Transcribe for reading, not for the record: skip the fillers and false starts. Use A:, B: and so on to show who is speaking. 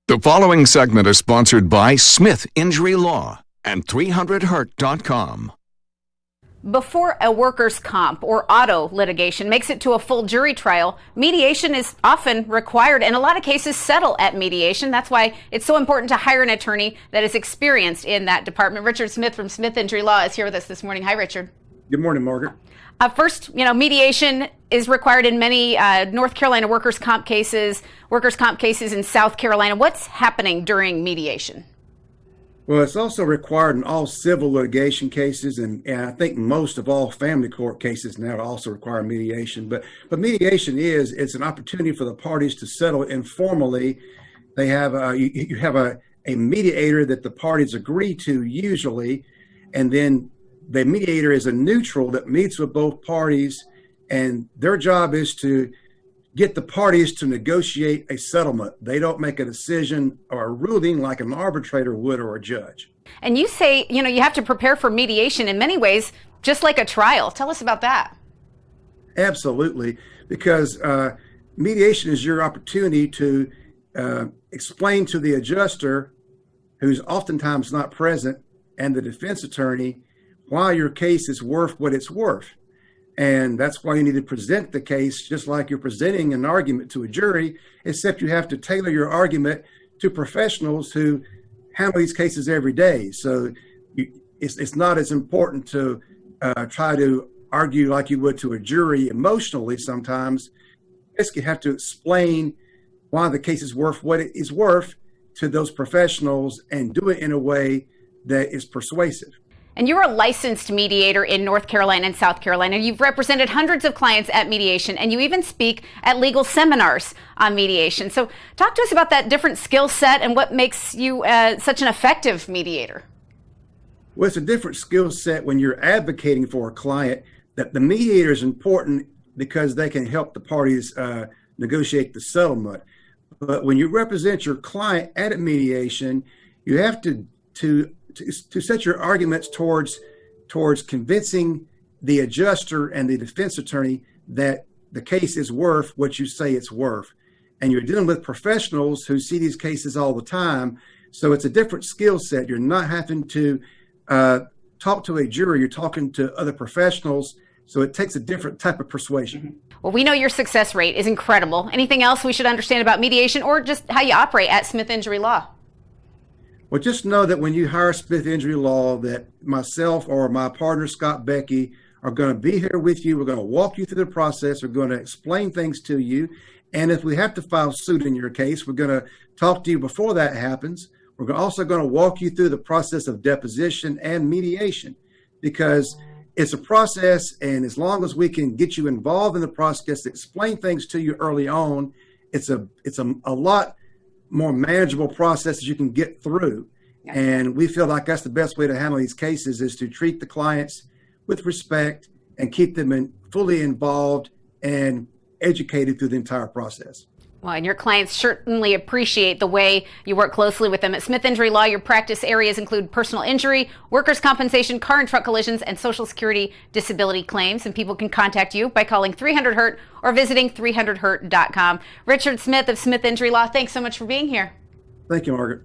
A: The following segment is sponsored by Smith Injury Law and 300hurt.com.
B: Before a workers' comp or auto litigation makes it to a full jury trial, mediation is often required, and a lot of cases settle at mediation. That's why it's so important to hire an attorney that is experienced in that department. Richard Smith from Smith Injury Law is here with us this morning. Hi, Richard.
C: Good morning, Margaret.
B: First, mediation is required in many North Carolina workers' comp cases in South Carolina. What's happening during mediation?
C: Well, it's also required in all civil litigation cases, and I think most of all family court cases now also require mediation. But mediation it's an opportunity for the parties to settle informally. They have you have a mediator that the parties agree to usually, and then the mediator is a neutral that meets with both parties, and their job is to get the parties to negotiate a settlement. They don't make a decision or a ruling like an arbitrator would or a judge.
B: And you say, you have to prepare for mediation in many ways, just like a trial. Tell us about that.
C: Absolutely, because mediation is your opportunity to explain to the adjuster, who's oftentimes not present, and the defense attorney why your case is worth what it's worth. And that's why you need to present the case just like you're presenting an argument to a jury, except you have to tailor your argument to professionals who handle these cases every day. So it's not as important to try to argue like you would to a jury emotionally sometimes. You have to explain why the case is worth what it is worth to those professionals and do it in a way that is persuasive.
B: And you're a licensed mediator in North Carolina and South Carolina. You've represented hundreds of clients at mediation, and you even speak at legal seminars on mediation. So talk to us about that different skill set and what makes you such an effective mediator.
C: Well, it's a different skill set when you're advocating for a client. That the mediator is important because they can help the parties negotiate the settlement. But when you represent your client at a mediation, you have to set your arguments towards convincing the adjuster and the defense attorney that the case is worth what you say it's worth. And you're dealing with professionals who see these cases all the time. So it's a different skill set. You're not having to talk to a jury. You're talking to other professionals. So it takes a different type of persuasion.
B: Well, we know your success rate is incredible. Anything else we should understand about mediation or just how you operate at Smith Injury Law?
C: Well, just know that when you hire Smith Injury Law, that myself or my partner, Scott Becky, are going to be here with you. We're going to walk you through the process. We're going to explain things to you. And if we have to file suit in your case, we're going to talk to you before that happens. We're also going to walk you through the process of deposition and mediation, because it's a process. And as long as we can get you involved in the process, explain things to you early on, it's a lot more manageable processes you can get through. And we feel like that's the best way to handle these cases, is to treat the clients with respect and keep them fully involved and educated through the entire process.
B: Well, and your clients certainly appreciate the way you work closely with them. At Smith Injury Law, your practice areas include personal injury, workers' compensation, car and truck collisions, and Social Security disability claims. And people can contact you by calling 300HURT or visiting 300hurt.com. Richard Smith of Smith Injury Law, thanks so much for being here.
C: Thank you, Margaret.